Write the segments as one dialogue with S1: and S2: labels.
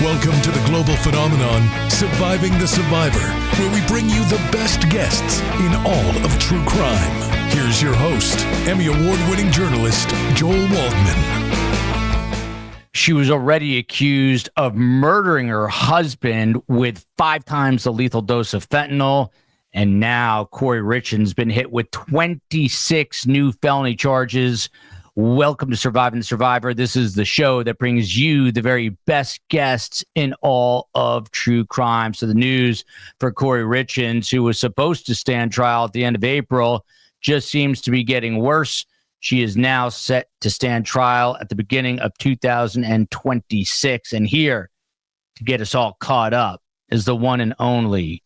S1: Welcome to the global phenomenon, Surviving the Survivor, where we bring you the best guests in all of true crime. Here's your host, Emmy award-winning journalist, Joel Waldman.
S2: She was already accused of murdering her husband with 5 times the lethal dose of fentanyl. And now Kouri Richins has been hit with 26 new felony charges. Welcome to Surviving the Survivor. This is the show that brings you the very best guests in all of true crime. So the news for Kouri Richins, who was supposed to stand trial at the end of April, just seems to be getting worse. She is now set to stand trial at the beginning of 2026. And here to get us all caught up is the one and only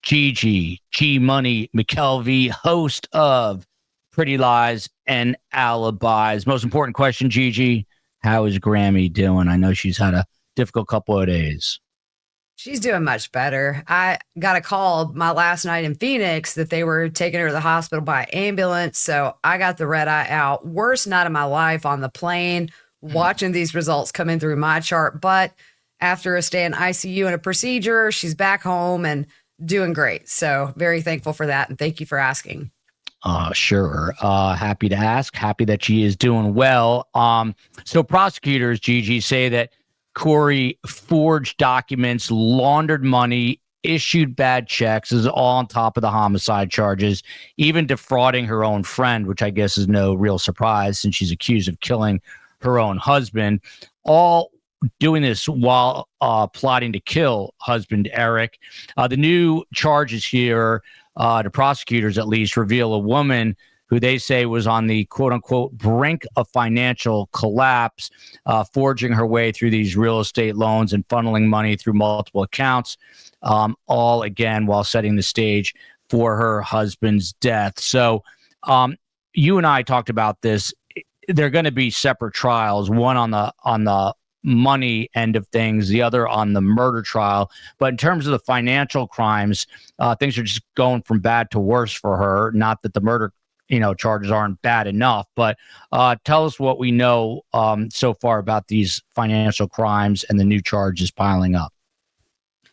S2: Gigi G-Money McKelvey, host of Pretty Lies and Alibis. Most important question, Gigi, how is Grammy doing? I know she's had a difficult couple of days.
S3: She's doing much better. I got a call my last night in Phoenix that they were taking her to the hospital by ambulance. So I got the red eye out. Worst night of my life on the plane, watching these results come in through my chart. But after a stay in ICU and a procedure, she's back home and doing great. So very thankful for that. And thank you for asking.
S2: Sure. Happy to ask. Happy that she is doing well. So prosecutors, Gigi, say that Kouri forged documents, laundered money, issued bad checks. This is all on top of the homicide charges, even defrauding her own friend, which I guess is no real surprise since she's accused of killing her own husband. All doing this while plotting to kill husband Eric. The new charges here, the prosecutors at least, reveal a woman who they say was on the quote-unquote brink of financial collapse, forging her way through these real estate loans and funneling money through multiple accounts, all again while setting the stage for her husband's death. So you and I talked about this. They're going to be separate trials, one on the money end of things, the other on the murder trial. But in terms of the financial crimes, things are just going from bad to worse for her. Not that the murder charges aren't bad enough, but tell us what we know so far about these financial crimes and the new charges piling up.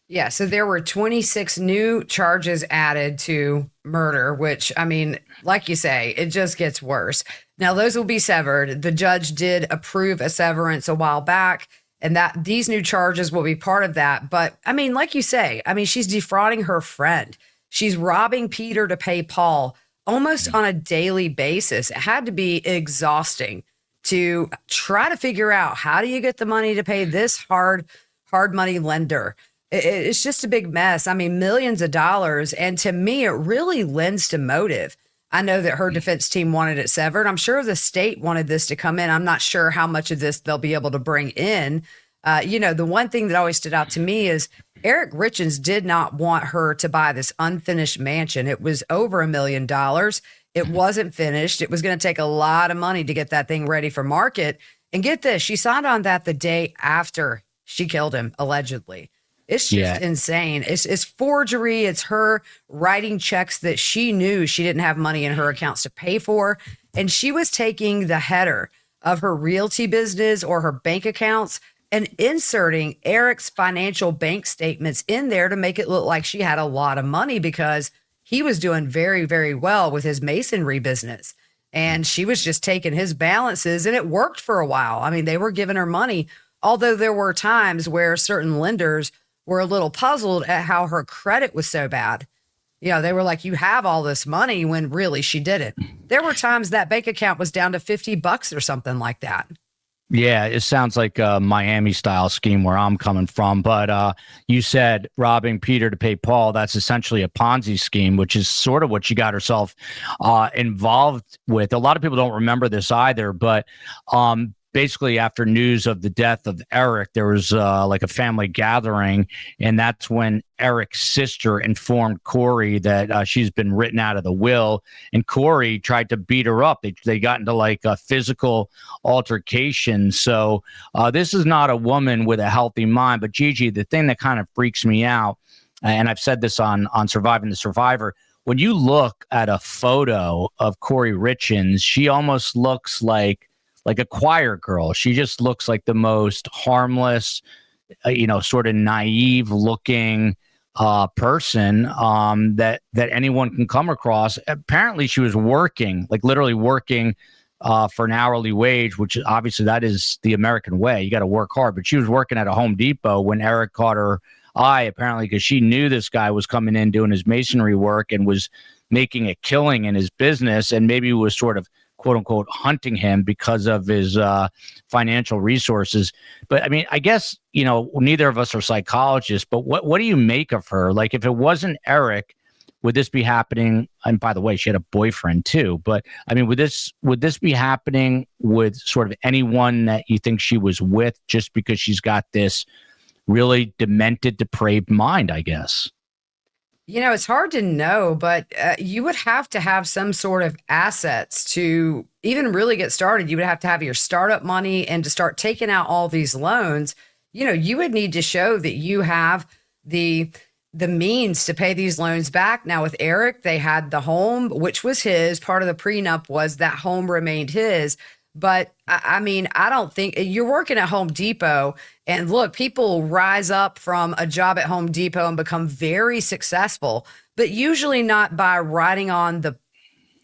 S3: Yeah, so there were 26 new charges added to murder, which, I mean, like you say, it just gets worse. Now, those will be severed. The judge did approve a severance a while back, and that these new charges will be part of that. But, I mean, like you say, she's defrauding her friend. She's robbing Peter to pay Paul almost on a daily basis. It had to be exhausting to try to figure out, how do you get the money to pay this hard money lender? It's just a big mess. Millions of dollars. And to me, it really lends to motive. I know that her defense team wanted it severed. I'm sure the state wanted this to come in. I'm not sure how much of this they'll be able to bring in. The one thing that always stood out to me is Eric Richins did not want her to buy this unfinished mansion. It was over $1 million. It wasn't finished. It was going to take a lot of money to get that thing ready for market. And get this, she signed on that the day after she killed him, allegedly. It's just insane. It's forgery. It's her writing checks that she knew she didn't have money in her accounts to pay for. And she was taking the header of her realty business or her bank accounts and inserting Eric's financial bank statements in there to make it look like she had a lot of money because he was doing very, very well with his masonry business. And she was just taking his balances, and it worked for a while. They were giving her money, although there were times where certain lenders were a little puzzled at how her credit was so bad. They were like, you have all this money, when really she didn't. There were times that bank account was down to $50 or something like that.
S2: Yeah, it sounds like a Miami style scheme where I'm coming from. But you said robbing Peter to pay Paul. That's essentially a Ponzi scheme, which is sort of what she got herself involved with. A lot of people don't remember this either, but basically after news of the death of Eric, there was like a family gathering, and that's when Eric's sister informed Kouri that she's been written out of the will, and Kouri tried to beat her up. They got into like a physical altercation. So this is not a woman with a healthy mind. But Gigi, the thing that kind of freaks me out, and I've said this on Surviving the Survivor, when you look at a photo of Kouri Richins, she almost looks like a choir girl. She just looks like the most harmless, sort of naive looking person that anyone can come across. Apparently she was working, like literally working for an hourly wage, which obviously that is the American way. You got to work hard. But she was working at a Home Depot when Eric caught her eye, apparently, because she knew this guy was coming in doing his masonry work and was making a killing in his business, and maybe was sort of quote unquote hunting him because of his financial resources. But I mean, I guess, neither of us are psychologists, but what do you make of her? Like, if it wasn't Eric, would this be happening? And by the way, she had a boyfriend too, but I mean, would this be happening with sort of anyone that you think she was with, just because she's got this really demented, depraved mind, I guess?
S3: It's hard to know, but you would have to have some sort of assets to even really get started. You would have to have your startup money, and to start taking out all these loans, you would need to show that you have the means to pay these loans back. Now with Eric, they had the home, which was his. Part of the prenup was that home remained his. But I mean, I don't think you're working at Home Depot, and look, people rise up from a job at Home Depot and become very successful, but usually not by riding on the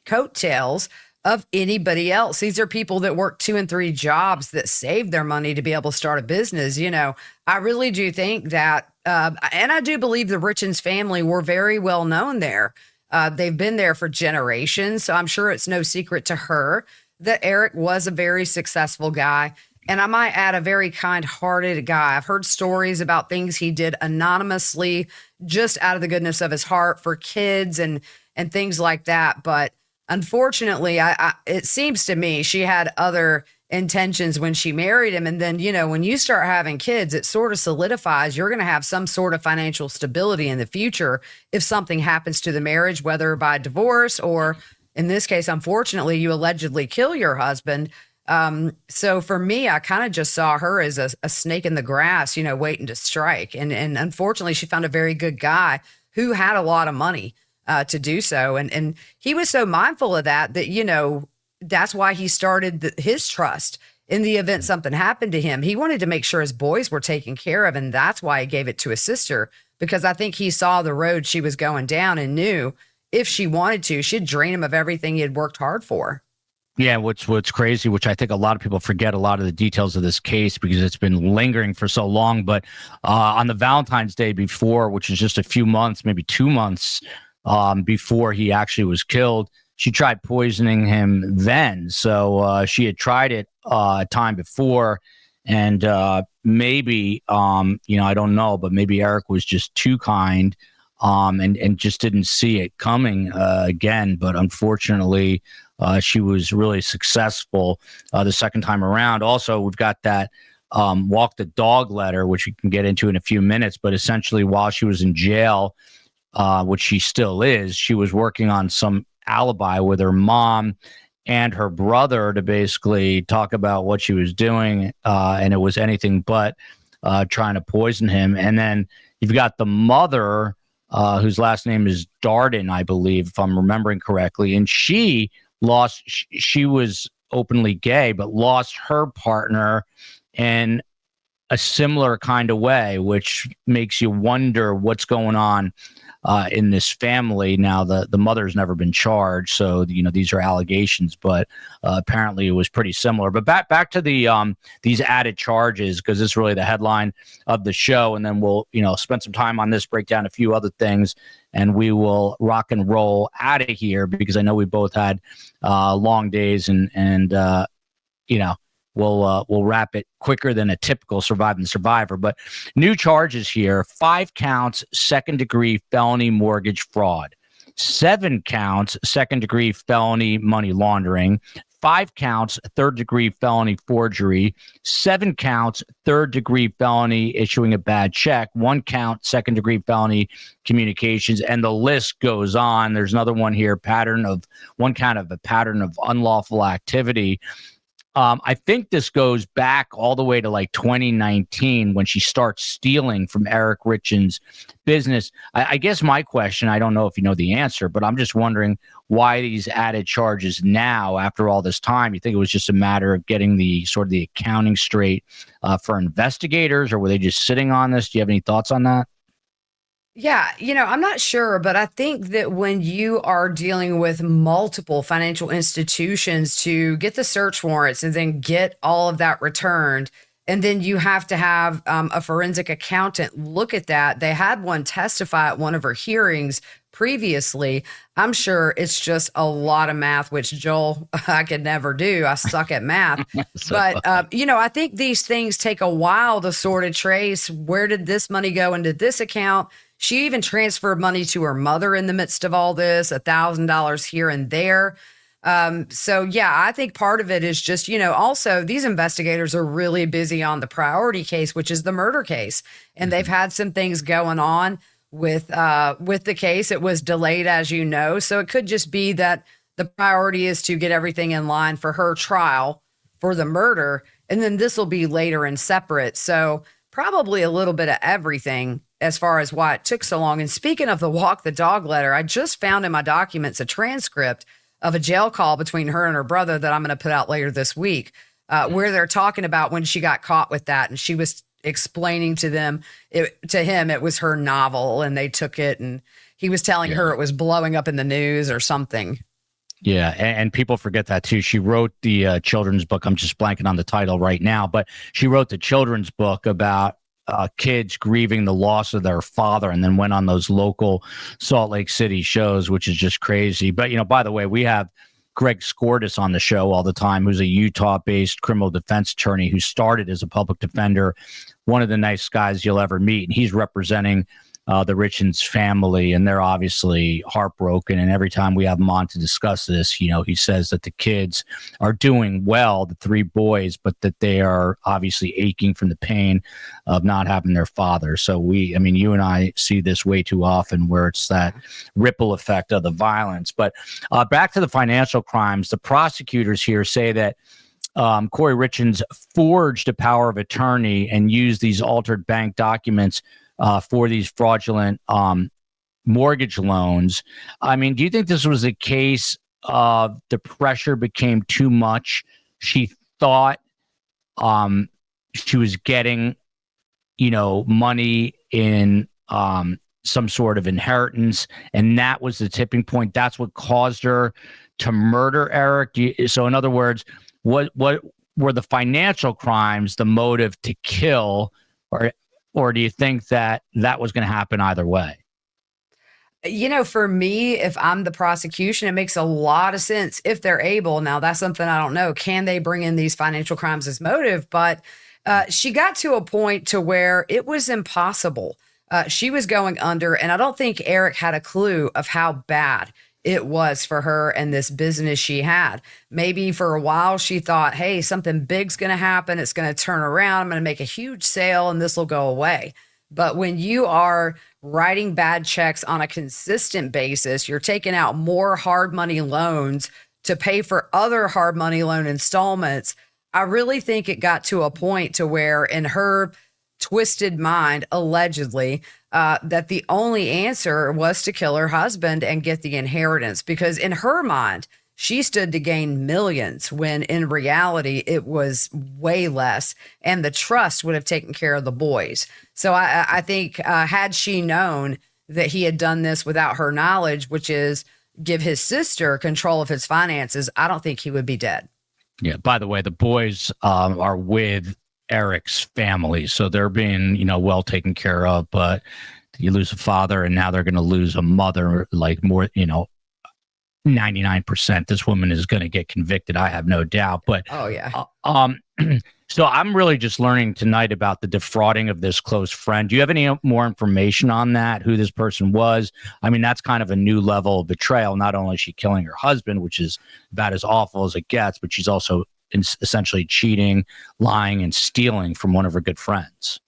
S3: coattails of anybody else. These are people that work 2 and 3 jobs that save their money to be able to start a business. I really do think that, and I do believe the Richins family were very well known there. They've been there for generations, so I'm sure it's no secret to her that Eric was a very successful guy. And I might add, a very kind-hearted guy. I've heard stories about things he did anonymously, just out of the goodness of his heart for kids and things like that. But unfortunately, it seems to me she had other intentions when she married him. And then, when you start having kids, it sort of solidifies you're going to have some sort of financial stability in the future if something happens to the marriage, whether by divorce or, in this case, unfortunately, you allegedly kill your husband. So for me, I kind of just saw her as a snake in the grass, waiting to strike. And unfortunately, she found a very good guy who had a lot of money to do so. And he was so mindful of that, that's why he started his trust. In the event something happened to him, he wanted to make sure his boys were taken care of. And that's why he gave it to his sister, because I think he saw the road she was going down and knew if she wanted to, she'd drain him of everything he had worked hard for.
S2: Yeah, what's crazy, which I think a lot of people forget a lot of the details of this case because it's been lingering for so long. But on the Valentine's Day before, which is just a few months, maybe 2 months before he actually was killed, she tried poisoning him then. So she had tried it a time before, and maybe, I don't know, but maybe Eric was just too kind. And just didn't see it coming again. But unfortunately, she was really successful the second time around. Also, we've got that walk the dog letter, which we can get into in a few minutes. But essentially, while she was in jail, which she still is, she was working on some alibi with her mom and her brother to basically talk about what she was doing. And it was anything but trying to poison him. And then you've got the mother, whose last name is Darden, I believe, if I'm remembering correctly. And she was openly gay, but lost her partner in a similar kind of way, which makes you wonder what's going on in this family. Now, the mother's never been charged, so these are allegations, but apparently it was pretty similar. But back to the these added charges, because this is really the headline of the show, and then we'll spend some time on this, break down a few other things, and we will rock and roll out of here, because I know we both had long days, and we'll wrap it quicker than a typical Surviving the Survivor. But new charges here: 5 counts, second-degree felony mortgage fraud; 7 counts, second-degree felony money laundering; 5 counts, third-degree felony forgery; 7 counts, third-degree felony issuing a bad check; 1 count, second-degree felony communications, and the list goes on. There's another one here: 1 count of a pattern of unlawful activity. I think this goes back all the way to like 2019 when she starts stealing from Eric Richins' business. I guess my question, I don't know if you know the answer, but I'm just wondering why these added charges now after all this time. You think it was just a matter of getting the sort of the accounting straight for investigators, or were they just sitting on this? Do you have any thoughts on that?
S3: Yeah, I'm not sure, but I think that when you are dealing with multiple financial institutions to get the search warrants and then get all of that returned, and then you have to have a forensic accountant look at that. They had one testify at one of her hearings previously. I'm sure it's just a lot of math, which Joel, I could never do. I suck at math. But, I think these things take a while to sort of trace where did this money go into this account. She even transferred money to her mother in the midst of all this, $1,000 here and there. So yeah, I think part of it is just, also these investigators are really busy on the priority case, which is the murder case. And they've had some things going on with the case. It was delayed, as you know. So it could just be that the priority is to get everything in line for her trial for the murder. And then this will be later and separate. So probably a little bit of everything as far as why it took so long. And speaking of the walk the dog letter, I just found in my documents a transcript of a jail call between her and her brother that I'm going to put out later this week, where they're talking about when she got caught with that. And she was explaining to him it was her novel and they took it. And he was telling her it was blowing up in the news or something.
S2: Yeah, and people forget that too. She wrote the children's book. I'm just blanking on the title right now, but she wrote the children's book about kids grieving the loss of their father, and then went on those local Salt Lake City shows, which is just crazy. But, by the way, we have Greg Skordas on the show all the time, who's a Utah-based criminal defense attorney who started as a public defender, one of the nice guys you'll ever meet. And he's representing the Richins family, and they're obviously heartbroken. And every time we have him on to discuss this, he says that the kids are doing well, the three boys, but that they are obviously aching from the pain of not having their father. So you and I see this way too often, where it's that ripple effect of the violence. But back to the financial crimes, the prosecutors here say that Kouri Richins forged a power of attorney and used these altered bank documents for these fraudulent mortgage loans. Do you think this was a case of the pressure became too much? She thought she was getting, money in some sort of inheritance, and that was the tipping point. That's what caused her to murder Eric. So in other words, what were the financial crimes the motive to kill, or do you think that was going to happen either way?
S3: For me, if I'm the prosecution, it makes a lot of sense if they're able. Now, that's something I don't know. Can they bring in these financial crimes as motive? But she got to a point to where it was impossible. She was going under, and I don't think Eric had a clue of how bad it was for her and this business she had. Maybe for a while she thought, hey, something big's going to happen. It's going to turn around. I'm going to make a huge sale and this will go away. But when you are writing bad checks on a consistent basis, you're taking out more hard money loans to pay for other hard money loan installments. I really think it got to a point to where in her twisted mind, allegedly, that the only answer was to kill her husband and get the inheritance, because in her mind, she stood to gain millions when in reality it was way less, and the trust would have taken care of the boys. So I think had she known that he had done this without her knowledge, which is give his sister control of his finances, I don't think he would be dead.
S2: Yeah. By the way, the boys are with Eric's family, so they're being, well taken care of. But you lose a father, and now they're going to lose a mother. Like more, 99%. This woman is going to get convicted. I have no doubt. But
S3: oh yeah.
S2: So I'm really just learning tonight about the defrauding of this close friend. Do you have any more information on that? Who this person was? That's kind of a new level of betrayal. Not only is she killing her husband, which is about as awful as it gets, but she's also essentially cheating, lying, and stealing from one of her good friends.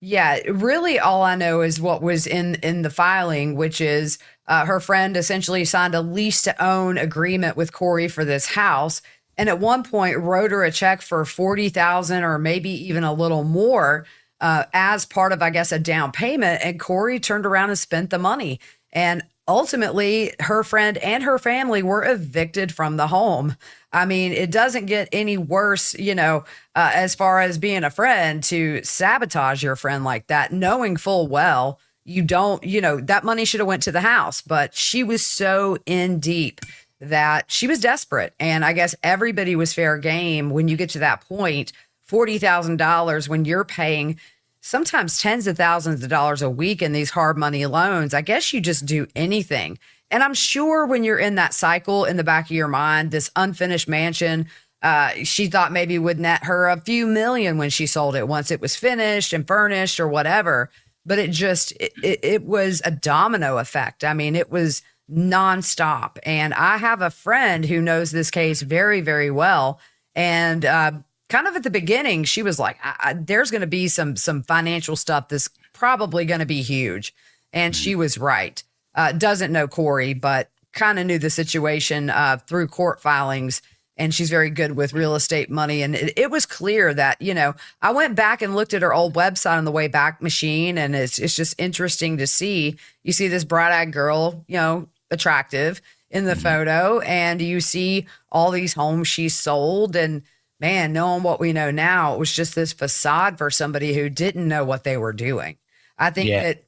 S3: Yeah, really all I know is what was in the filing, which is her friend essentially signed a lease to own agreement with Kouri for this house. and at one point wrote her a check for $40,000 or maybe even a little more as part of, I guess, a down payment. And Kouri turned around and spent the money. And ultimately, her friend and her family were evicted from the home. I mean, it doesn't get any worse, as far as being a friend, to sabotage your friend like that, knowing full well you don't, that money should have went to the house. But she was so in deep that she was desperate. And I guess everybody was fair game when you get to that point. $40,000 when you're paying sometimes tens of thousands of dollars a week in these hard money loans. I guess you just do anything. And I'm sure when you're in that cycle in the back of your mind, this unfinished mansion, she thought maybe would net her a few million when she sold it once it was finished and furnished or whatever. But it was a domino effect. I mean, it was nonstop. And I have a friend who knows this case very, very well. And kind of at the beginning, she was like, there's going to be some financial stuff that's probably going to be huge. And she was right. Doesn't know Kouri, but kind of knew the situation through court filings. And she's very good with real estate money. And it was clear that, I went back and looked at her old website on the Wayback Machine. And it's just interesting to see. You see this bright-eyed girl, attractive in the photo. And you see all these homes she sold. And man, knowing what we know now, it was just this facade for somebody who didn't know what they were doing. I think that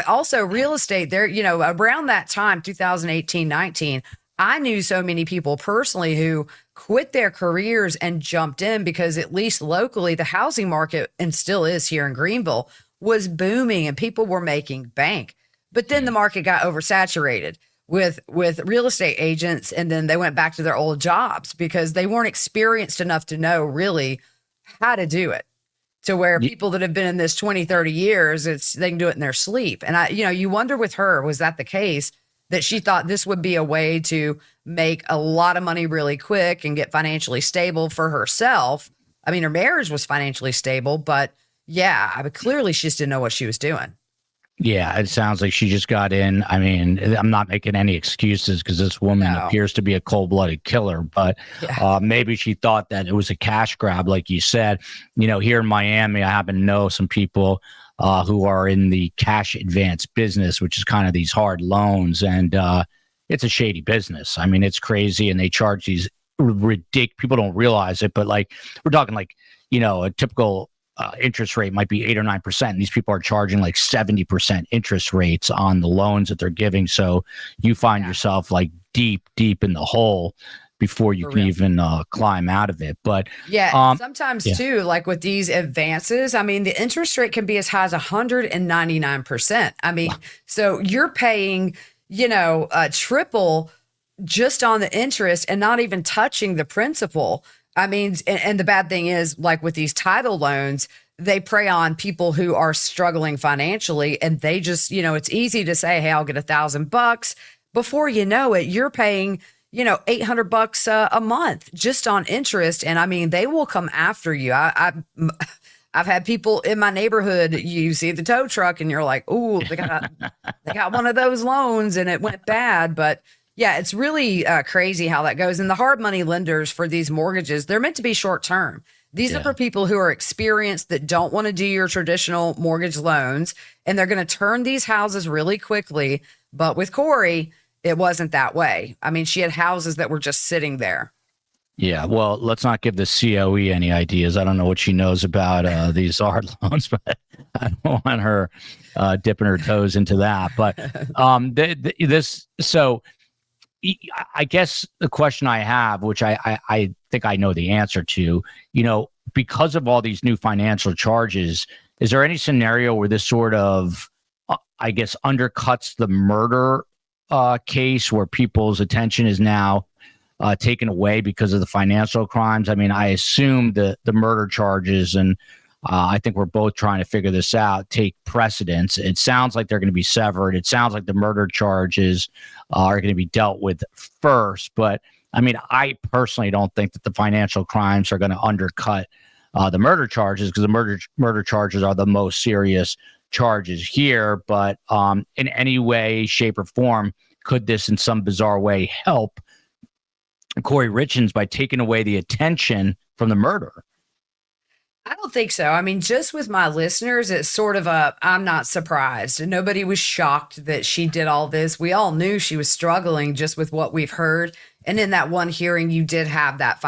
S3: also real estate there, around that time, 2018, 19, I knew so many people personally who quit their careers and jumped in because at least locally, the housing market, and still is here in Greenville, was booming and people were making bank. But then the market got oversaturated with real estate agents. And then they went back to their old jobs because they weren't experienced enough to know really how to do it. To where people that have been in this 20, 30 years, they can do it in their sleep. And you wonder with her, was that the case that she thought this would be a way to make a lot of money really quick and get financially stable for herself? I mean, her marriage was financially stable, but clearly she just didn't know what she was doing.
S2: Yeah, it sounds like she just got in. I mean, I'm not making any excuses because this woman appears to be a cold-blooded killer, but maybe she thought that it was a cash grab, like you said. Here in Miami, I happen to know some people who are in the cash advance business, which is kind of these hard loans, and it's a shady business. I mean, it's crazy, and they charge these ridiculous. People don't realize it, but we're talking a typical interest rate might be 8 or 9%. And these people are charging 70% interest rates on the loans that they're giving. So you find yourself deep in the hole before you can even climb out of it. But
S3: sometimes too, with these advances, I mean, the interest rate can be as high as 199%. I mean, so you're paying, triple just on the interest and not even touching the principal. I mean, and the bad thing is, with these title loans, they prey on people who are struggling financially, and they just, it's easy to say, hey, I'll get $1,000. Before you know it, you're paying, $800 a month just on interest. And I mean, they will come after you. I've had people in my neighborhood, you see the tow truck and you're like, oh, they got one of those loans and it went bad. But yeah, it's really crazy how that goes. And the hard money lenders for these mortgages, they're meant to be short term. These are for people who are experienced that don't want to do your traditional mortgage loans, and they're going to turn these houses really quickly. But with Kouri, it wasn't that way. I mean, she had houses that were just sitting there.
S2: Yeah, well, let's not give the COE any ideas. I don't know what she knows about these hard loans, but I don't want her dipping her toes into that. But so I guess the question I have, which I think I know the answer to, because of all these new financial charges, is there any scenario where this sort of, I guess, undercuts the murder case where people's attention is now taken away because of the financial crimes? I mean, I assume the murder charges, and I think we're both trying to figure this out, take precedence. It sounds like they're going to be severed. It sounds like the murder charges are going to be dealt with first. But I mean, I personally don't think that the financial crimes are going to undercut the murder charges, because the murder charges are the most serious charges here. But in any way, shape, or form, could this in some bizarre way help Kouri Richins by taking away the attention from the murder?
S3: I don't think so. I mean, just with my listeners, it's sort of I'm not surprised. Nobody was shocked that she did all this. We all knew she was struggling just with what we've heard. And in that one hearing, you did have that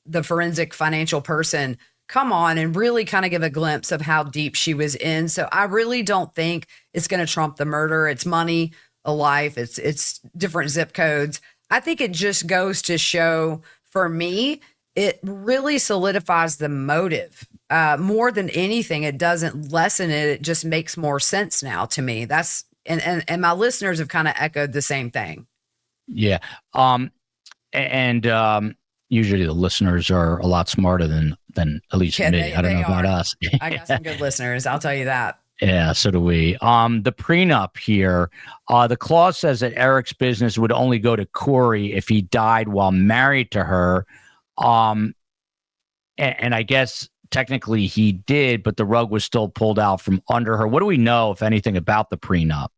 S3: the forensic financial person come on and really kind of give a glimpse of how deep she was in. So I really don't think it's going to trump the murder. It's money, a life, it's different zip codes. I think it just goes to show, for me, it really solidifies the motive. More than anything, it doesn't lessen it. It just makes more sense now to me. That's and my listeners have kind of echoed the same thing.
S2: Yeah. Usually the listeners are a lot smarter than at least me. I don't know about us.
S3: I got some good listeners. I'll tell you that.
S2: Yeah, so do we. The prenup here, the clause says that Eric's business would only go to Kouri if he died while married to her. And I guess technically he did, but the rug was still pulled out from under her. What do we know, if anything, about the prenup?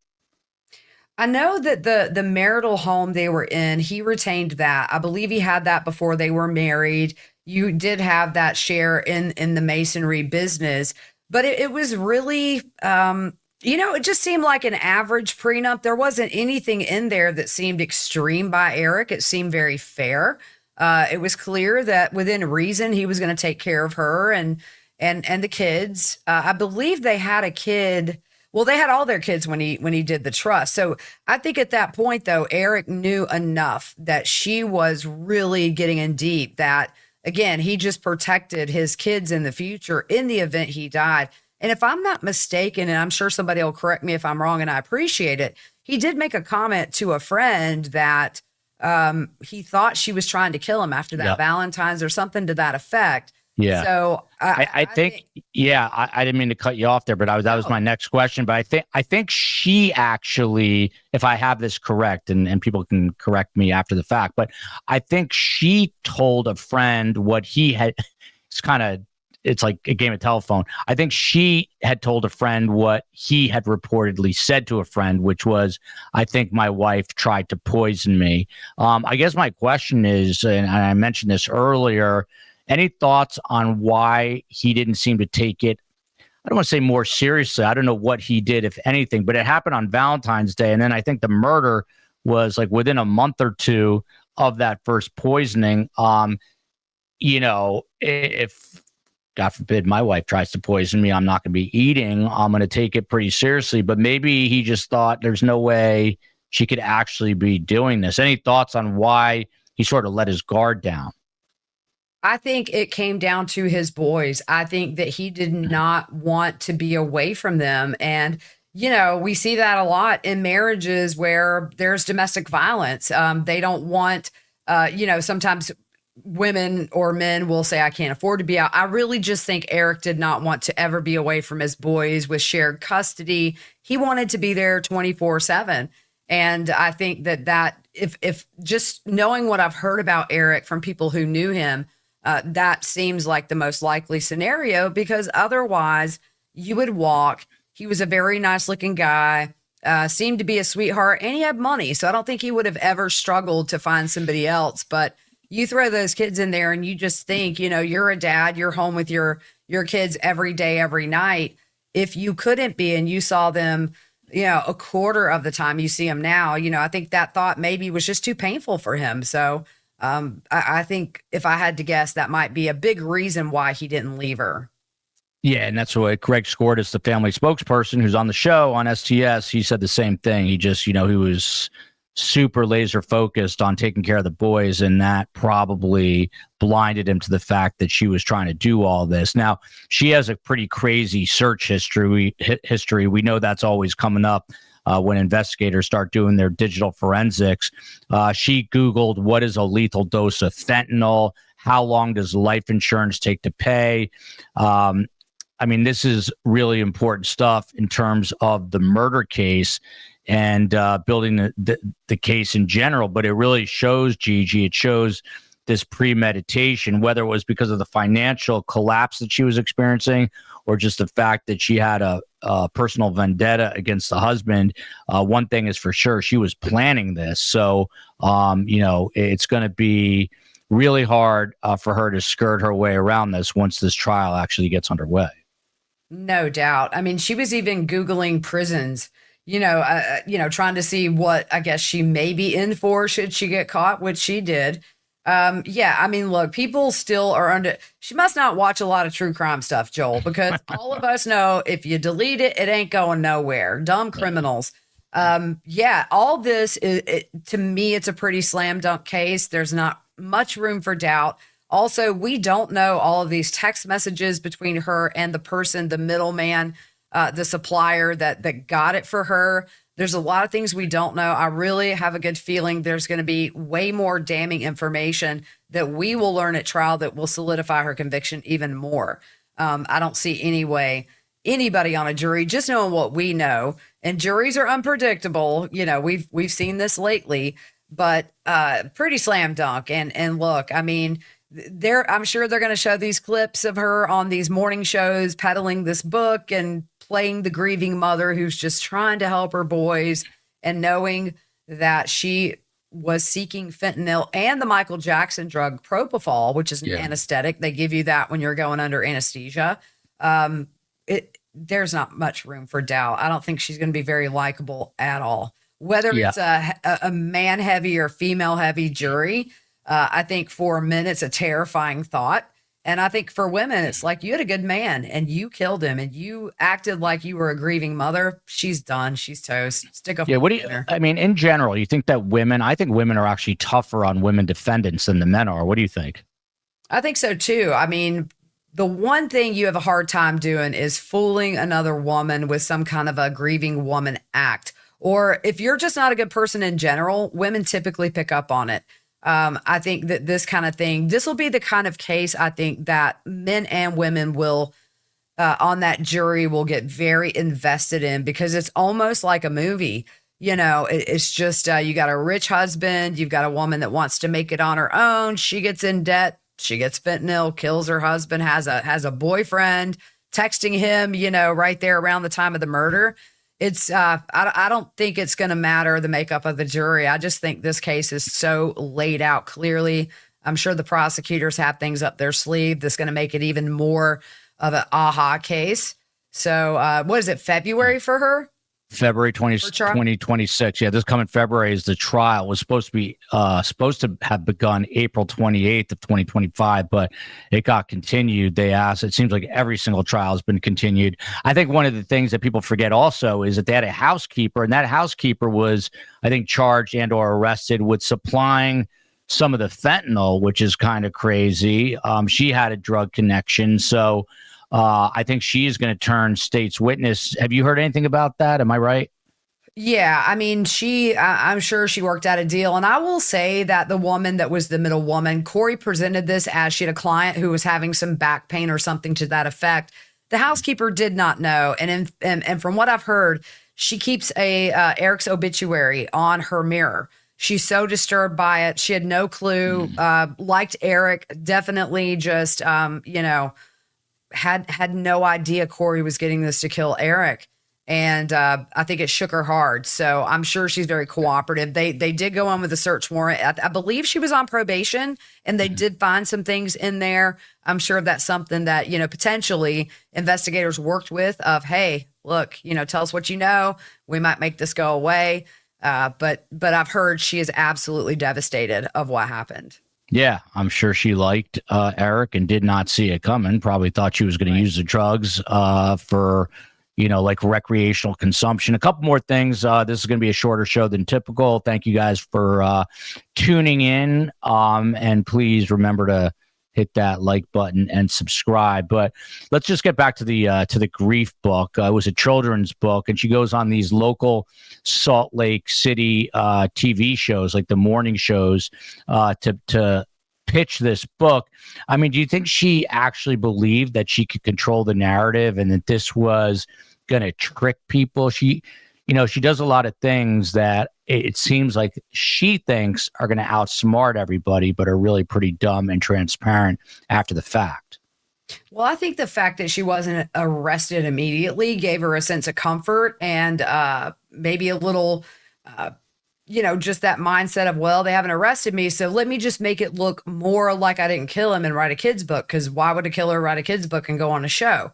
S3: I know that the marital home they were in, he retained that. I believe he had that before they were married. You did have that share in the masonry business, but it was really, it just seemed like an average prenup. There wasn't anything in there that seemed extreme by Eric. It seemed very fair. It was clear that within reason he was going to take care of her and the kids. I believe they had a kid. Well, they had all their kids when he did the trust. So I think at that point, though, Eric knew enough that she was really getting in deep, that, again, he just protected his kids in the future in the event he died. And if I'm not mistaken, and I'm sure somebody will correct me if I'm wrong, and I appreciate it, he did make a comment to a friend that he thought she was trying to kill him after that Valentine's or something to that effect.
S2: Yeah.
S3: So
S2: I think I didn't mean to cut you off there, but that was my next question. But I think she actually, if I have this correct, and people can correct me after the fact, but I think she told a friend what he had. It's like a game of telephone. I think she had told a friend what he had reportedly said to a friend, which was, I think my wife tried to poison me. I guess my question is, and I mentioned this earlier, any thoughts on why he didn't seem to take it? I don't want to say more seriously. I don't know what he did, if anything, but it happened on Valentine's Day. And then I think the murder was like within a month or two of that first poisoning. If God forbid my wife tries to poison me, I'm not going to be eating. I'm going to take it pretty seriously. But maybe he just thought there's no way she could actually be doing this. Any thoughts on why he sort of let his guard down?
S3: I think it came down to his boys. I think that he did not want to be away from them. And, we see that a lot in marriages where there's domestic violence. They don't want, sometimes women or men will say, I can't afford to be out. I really just think Eric did not want to ever be away from his boys with shared custody. He wanted to be there 24/7. And I think that if just knowing what I've heard about Eric from people who knew him, that seems like the most likely scenario, because otherwise you would walk. He was a very nice looking guy, seemed to be a sweetheart, and he had money. So I don't think he would have ever struggled to find somebody else. But you throw those kids in there and you just think, you're a dad, you're home with your kids every day, every night. If you couldn't be and you saw them, a quarter of the time you see them now, I think that thought maybe was just too painful for him. So I think if I had to guess, that might be a big reason why he didn't leave her.
S2: Yeah, and that's what Greg Skordas, the family spokesperson who's on the show on STS, he said the same thing. He just, he was super laser focused on taking care of the boys, and that probably blinded him to the fact that she was trying to do all this. Now, she has a pretty crazy search history. We know that's always coming up when investigators start doing their digital forensics. She Googled, what is a lethal dose of fentanyl? How long does life insurance take to pay? This is really important stuff in terms of the murder case and building the case in general. But it really shows, Gigi, it shows this premeditation, whether it was because of the financial collapse that she was experiencing or just the fact that she had a personal vendetta against the husband. One thing is for sure, she was planning this. So, it's going to be really hard for her to skirt her way around this once this trial actually gets underway.
S3: No doubt. I mean, she was even Googling prisons, trying to see what I guess she may be in for should she get caught, which she did. I mean, look, people still are under, she must not watch a lot of true crime stuff, Joel, because all of us know if you delete it, it ain't going nowhere. Dumb criminals. All this is, to me, it's a pretty slam dunk case. There's not much room for doubt. Also, we don't know all of these text messages between her and the person, the middleman, the supplier that got it for her. There's a lot of things we don't know. I really have a good feeling there's going to be way more damning information that we will learn at trial that will solidify her conviction even more. I don't see any way anybody on a jury, just knowing what we know, and juries are unpredictable. We've seen this lately, but pretty slam dunk. And look, I mean, I'm sure they're going to show these clips of her on these morning shows peddling this book and playing the grieving mother who's just trying to help her boys, and knowing that she was seeking fentanyl and the Michael Jackson drug propofol, which is an anesthetic. They give you that when you're going under anesthesia. There's not much room for doubt. I don't think she's going to be very likable at all. Whether it's a man heavy or female heavy jury, I think for men it's a terrifying thought. And I think for women, it's like, you had a good man and you killed him and you acted like you were a grieving mother. She's done. She's toast. Stick a
S2: what do you, I mean, in general, you think that I think women are actually tougher on women defendants than the men are. What do you think?
S3: I think so too. I mean, the one thing you have a hard time doing is fooling another woman with some kind of a grieving woman act. Or if you're just not a good person in general, women typically pick up on it. I think that this kind of thing, this will be the kind of case I think that men and women will, on that jury, will get very invested in, because it's almost like a movie. It's just, you got a rich husband, you've got a woman that wants to make it on her own. She gets in debt, she gets fentanyl, kills her husband, has a boyfriend texting him, right there around the time of the murder. It's I don't think it's going to matter the makeup of the jury. I just think this case is so laid out clearly. I'm sure the prosecutors have things up their sleeve that's going to make it even more of an aha case. So what is it, February for her?
S2: February 2026. Yeah, this coming February is the trial. Was supposed to have begun April 28th of 2025, but it got continued. They asked. It seems like every single trial has been continued. I think one of the things that people forget also is that they had a housekeeper, and that housekeeper was, I think, charged and or arrested with supplying some of the fentanyl, which is kind of crazy. She had a drug connection, so. I think she is going to turn state's witness. Have you heard anything about that? Am I right?
S3: Yeah. I mean, I'm sure she worked out a deal. And I will say that the woman that was the middle woman, Kouri presented this as she had a client who was having some back pain or something to that effect. The housekeeper did not know. And from what I've heard, she keeps Eric's obituary on her mirror. She's so disturbed by it. She had no clue, liked Eric, definitely just, had no idea Kouri was getting this to kill Eric. And I think it shook her hard. So I'm sure she's very cooperative. They did go on with a search warrant. I believe she was on probation, and they did find some things in there. I'm sure that's something that, potentially investigators worked with of, hey, look, tell us what you know. We might make this go away. But I've heard she is absolutely devastated of what happened.
S2: Yeah, I'm sure she liked Eric and did not see it coming. Probably thought she was going to use the drugs for, like recreational consumption. A couple more things. This is going to be a shorter show than typical. Thank you guys for tuning in. And please remember to hit that like button and subscribe. But let's just get back to the grief book. It was a children's book, and she goes on these local Salt Lake City TV shows, like the morning shows, to pitch this book. I mean, do you think she actually believed that she could control the narrative and that this was going to trick people? She does a lot of things that it seems like she thinks are going to outsmart everybody, but are really pretty dumb and transparent after the fact.
S3: Well, I think the fact that she wasn't arrested immediately gave her a sense of comfort and maybe a little, just that mindset of, well, they haven't arrested me, so let me just make it look more like I didn't kill him and write a kid's book, because why would a killer write a kid's book and go on a show?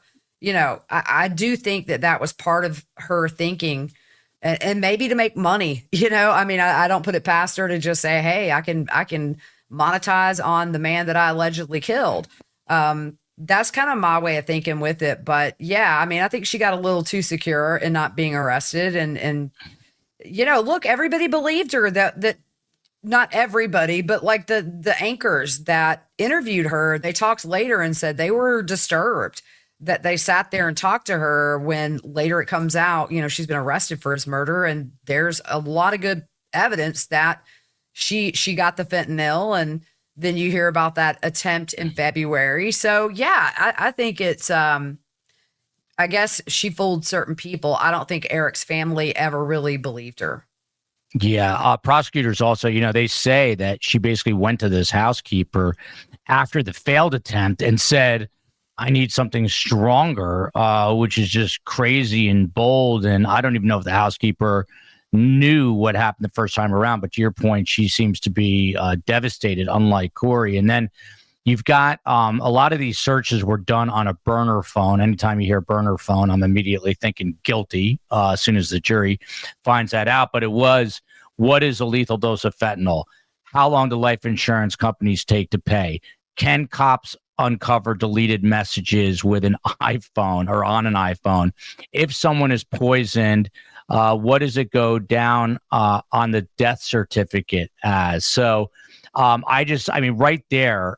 S3: I do think that was part of her thinking, and maybe to make money. I mean, I don't put it past her to just say, hey, I can monetize on the man that I allegedly killed. That's kind of my way of thinking with it. But yeah, I mean, I think she got a little too secure in not being arrested. And look, everybody believed her that not everybody, but like the anchors that interviewed her, they talked later and said they were disturbed that they sat there and talked to her when later it comes out, she's been arrested for his murder. And there's a lot of good evidence that she got the fentanyl, and then you hear about that attempt in February. So yeah, I think it's, I guess she fooled certain people. I don't think Eric's family ever really believed her.
S2: Yeah. Prosecutors also, they say that she basically went to this housekeeper after the failed attempt and said, I need something stronger, which is just crazy and bold. And I don't even know if the housekeeper knew what happened the first time around. But to your point, she seems to be devastated, unlike Kouri. And then you've got a lot of these searches were done on a burner phone. Anytime you hear burner phone, I'm immediately thinking guilty as soon as the jury finds that out. But it was, what is a lethal dose of fentanyl? How long do life insurance companies take to pay? Can cops uncover deleted messages with an iPhone or on an iPhone? If someone is poisoned, what does it go down on the death certificate as? So right there,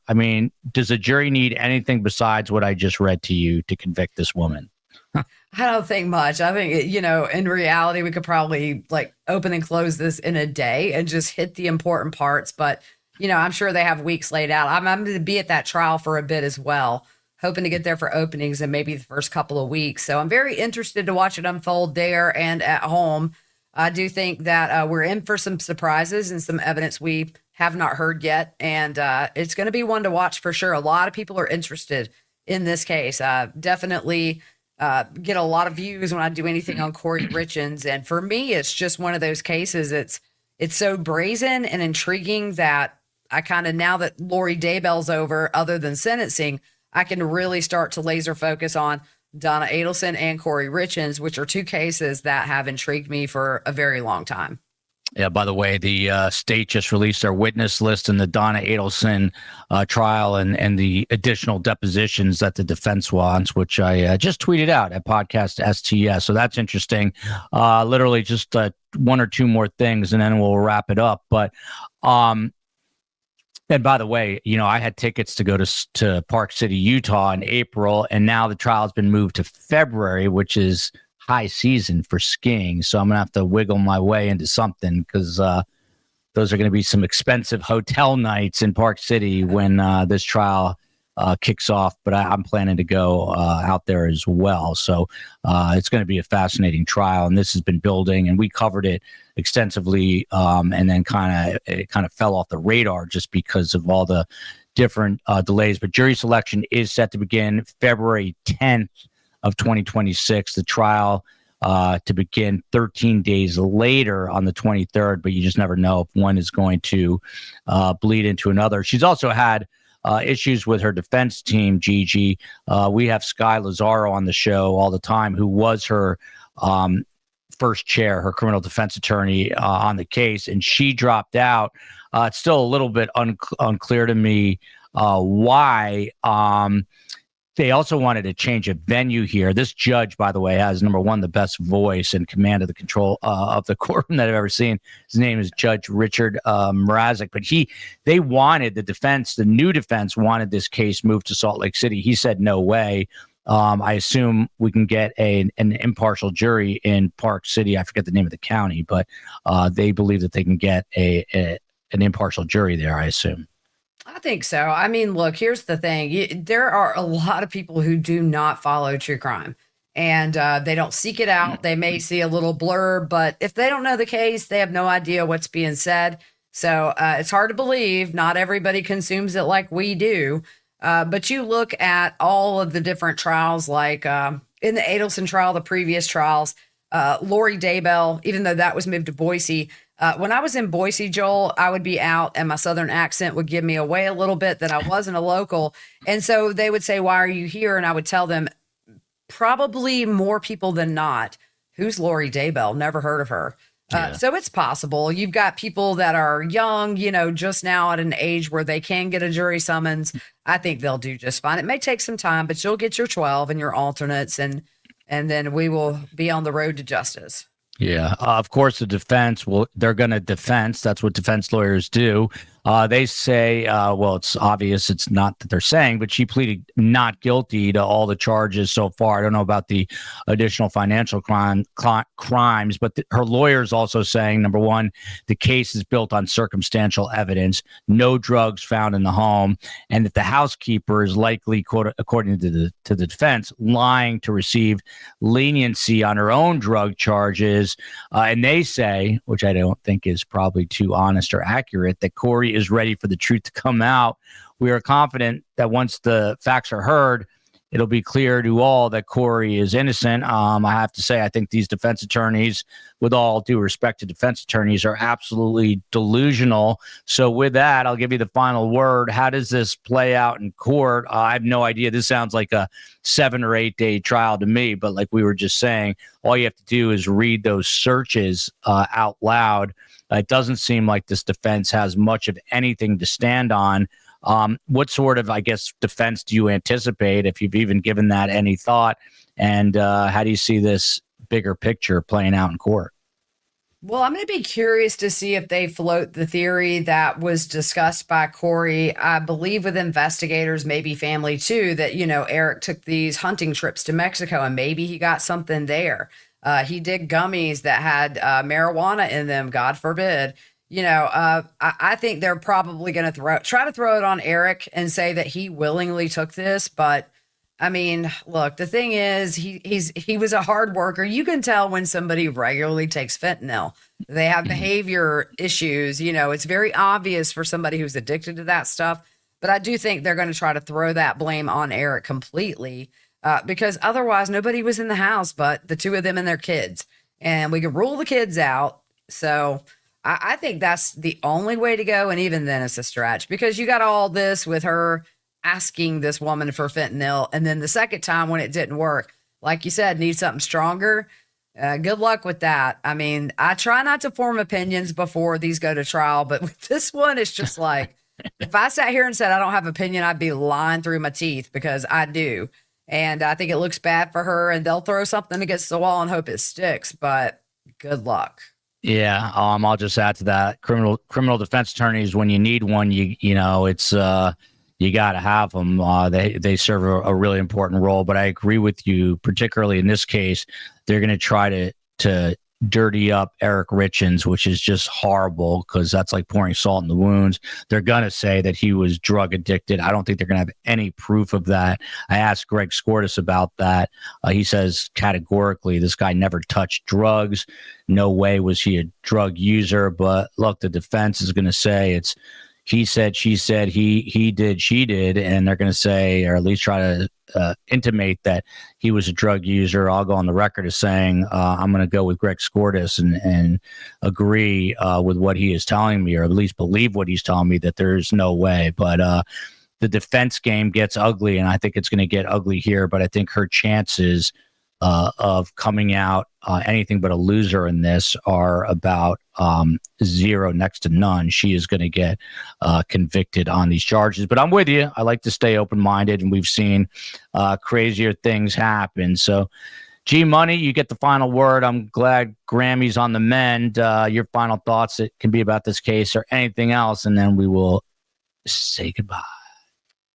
S2: does a jury need anything besides what I just read to you to convict this woman?
S3: I don't think much. I think, in reality, we could probably like open and close this in a day and just hit the important parts. But, I'm sure they have weeks laid out. I'm going to be at that trial for a bit as well, hoping to get there for openings in maybe the first couple of weeks. So I'm very interested to watch it unfold there and at home. I do think that we're in for some surprises and some evidence we have not heard yet. And it's going to be one to watch for sure. A lot of people are interested in this case. Definitely get a lot of views when I do anything on Kouri Richins. And for me, it's just one of those cases. It's so brazen and intriguing that I kind of, now that Lori Daybell's over, other than sentencing, I can really start to laser focus on Donna Adelson and Kouri Richins, which are two cases that have intrigued me for a very long time.
S2: Yeah, by the way, the state just released their witness list in the Donna Adelson trial and the additional depositions that the defense wants, which I just tweeted out at Podcast STS. So that's interesting. Literally just one or two more things, and then we'll wrap it up. But and by the way, I had tickets to go to Park City, Utah in April, and now the trial has been moved to February, which is high season for skiing. So I'm going to have to wiggle my way into something, because those are going to be some expensive hotel nights in Park City when this trial kicks off. But I'm planning to go out there as well. So it's going to be a fascinating trial. And this has been building, and we covered it extensively, and then it kind of fell off the radar just because of all the different delays. But jury selection is set to begin February 10th of 2026. The trial to begin 13 days later on the 23rd, but you just never know if one is going to bleed into another. She's also had issues with her defense team, Gigi. We have Sky Lazaro on the show all the time, who was her first chair, her criminal defense attorney on the case, and she dropped out. It's still a little bit unclear to me why. They also wanted to change a venue here. This judge, by the way, has, number one, the best voice and command of the control of the courtroom that I've ever seen. His name is Judge Richard Mrazek. But they wanted the new defense wanted this case moved to Salt Lake City. He said, no way. I assume we can get an impartial jury in Park City. I forget the name of the county, but they believe that they can get an impartial jury there, I assume.
S3: I think so. I mean, look, here's the thing. There are a lot of people who do not follow true crime, and they don't seek it out. They may see a little blurb, but if they don't know the case, they have no idea what's being said. So it's hard to believe not everybody consumes it like we do. But you look at all of the different trials, like in the Adelson trial, the previous trials, Lori Daybell, even though that was moved to Boise. When I was in Boise, Joel, I would be out and my Southern accent would give me away a little bit that I wasn't a local. And so they would say, "Why are you here?" And I would tell them, probably more people than not, "Who's Lori Daybell? Never heard of her." So it's possible. You've got people that are young, just now at an age where they can get a jury summons. I think they'll do just fine. It may take some time, but you'll get your 12 and your alternates, and then we will be on the road to justice.
S2: Yeah. Of course, the defense they're going to defense. That's what defense lawyers do. They say, well, it's obvious it's not that they're saying, but she pleaded not guilty to all the charges so far. I don't know about the additional financial crimes, but her lawyer is also saying, number one, the case is built on circumstantial evidence, no drugs found in the home, and that the housekeeper is likely, quote, according to the defense, lying to receive leniency on her own drug charges. And they say, which I don't think is probably too honest or accurate, that Kouri is ready for the truth to come out. We are confident that once the facts are heard, it'll be clear to all that Kouri is innocent. I have to say, I think these defense attorneys, with all due respect to defense attorneys, are absolutely delusional. So with that, I'll give you the final word. How does this play out in court? I have no idea. This sounds like a 7 or 8 day trial to me, but like we were just saying, all you have to do is read those searches out loud. It doesn't seem like this defense has much of anything to stand on. What sort of, I guess, defense do you anticipate, if you've even given that any thought? And how do you see this bigger picture playing out in court?
S3: Well, I'm going to be curious to see if they float the theory that was discussed by Kouri, I believe, with investigators, maybe family too, that, Eric took these hunting trips to Mexico and maybe he got something there. He did gummies that had marijuana in them, God forbid. I think they're probably going to try to throw it on Eric and say that he willingly took this. But I mean, look, the thing is, he was a hard worker. You can tell when somebody regularly takes fentanyl. They have behavior issues. It's very obvious for somebody who's addicted to that stuff. But I do think they're going to try to throw that blame on Eric completely. Because otherwise nobody was in the house but the two of them and their kids, and we could rule the kids out. So I think that's the only way to go. And even then it's a stretch, because you got all this with her asking this woman for fentanyl. And then the second time when it didn't work, like you said, need something stronger. Good luck with that. I mean, I try not to form opinions before these go to trial, but with this one, it's just like, if I sat here and said I don't have opinion, I'd be lying through my teeth, because I do. And I think it looks bad for her, and they'll throw something against the wall and hope it sticks, but good luck.
S2: Yeah. I'll just add to that. Criminal defense attorneys, when you need one, it's, you got to have them. They serve a really important role, but I agree with you, particularly in this case, they're going to try to dirty up Eric Richins, which is just horrible, because that's like pouring salt in the wounds. They're going to say that he was drug addicted. I don't think they're going to have any proof of that. I asked Greg Skordas about that. He says categorically, this guy never touched drugs. No way was he a drug user. But look, the defense is going to say it's he said, she said, he did, she did, and they're going to say, or at least try to intimate that he was a drug user. I'll go on the record as saying I'm going to go with Greg Skordas and agree with what he is telling me, or at least believe what he's telling me, that there's no way. But the defense game gets ugly, and I think it's going to get ugly here. But I think her chances of coming out anything but a loser in this are about zero, next to none. She is going to get convicted on these charges. But I'm with you. I like to stay open-minded, and we've seen crazier things happen. So, G Money, you get the final word. I'm glad Grammy's on the mend. Your final thoughts, it can be about this case or anything else, and then we will say goodbye.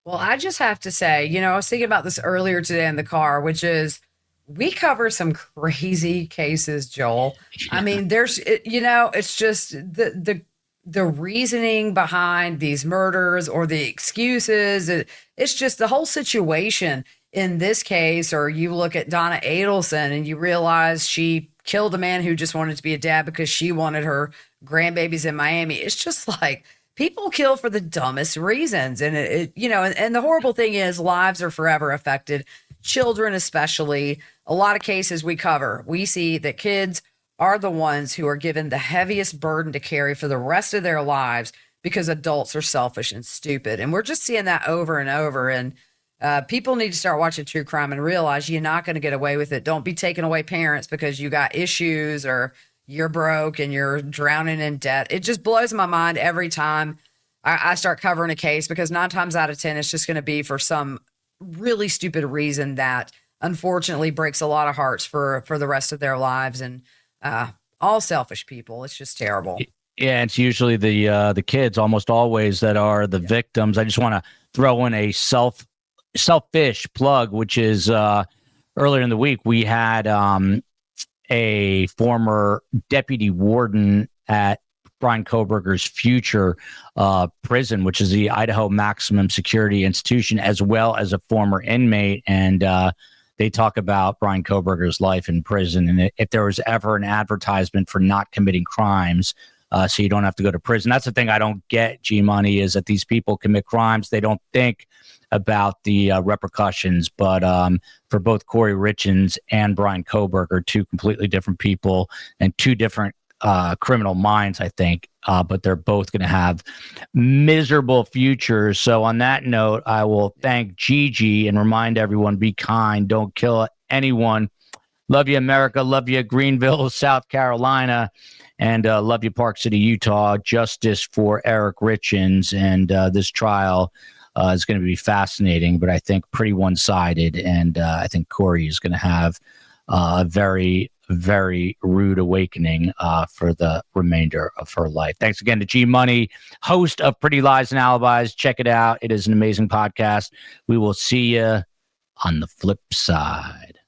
S3: Well, I just have to say, I was thinking about this earlier today in the car, which is, we cover some crazy cases, Joel. I mean, there's, it's just the reasoning behind these murders or the excuses. It's just the whole situation in this case. Or you look at Donna Adelson and you realize she killed a man who just wanted to be a dad because she wanted her grandbabies in Miami. It's just like, people kill for the dumbest reasons. And and the horrible thing is lives are forever affected. Children, especially. A lot of cases we cover, we see that kids are the ones who are given the heaviest burden to carry for the rest of their lives because adults are selfish and stupid. And we're just seeing that over and over. And people need to start watching true crime and realize you're not going to get away with it. Don't be taking away parents because you got issues or you're broke and you're drowning in debt. It just blows my mind every time I start covering a case, because 9 times out of 10, it's just going to be for some really stupid reason that unfortunately breaks a lot of hearts for the rest of their lives. And all selfish people. It's just terrible.
S2: Yeah, it's usually the kids, almost always, that are the victims. I just want to throw in a selfish plug, which is earlier in the week we had a former deputy warden at Brian Kohberger's future prison, which is the Idaho Maximum Security Institution, as well as a former inmate. And they talk about Brian Kohberger's life in prison. And if there was ever an advertisement for not committing crimes, so you don't have to go to prison. That's the thing I don't get, G-Money, is that these people commit crimes. They don't think about the repercussions. But for both Kouri Richins and Brian Kohberger, 2 completely different people and 2 different criminal minds, I think, but they're both going to have miserable futures. So on that note, I will thank Gigi and remind everyone, be kind, don't kill anyone. Love you, America. Love you, Greenville, South Carolina, and love you, Park City, Utah. Justice for Eric Richins. And this trial is going to be fascinating, but I think pretty one-sided. And I think Kouri is going to have a very, very rude awakening for the remainder of her life. Thanks again to G Money, host of Pretty Lies and Alibis. Check it out. It is an amazing podcast. We will see you on the flip side.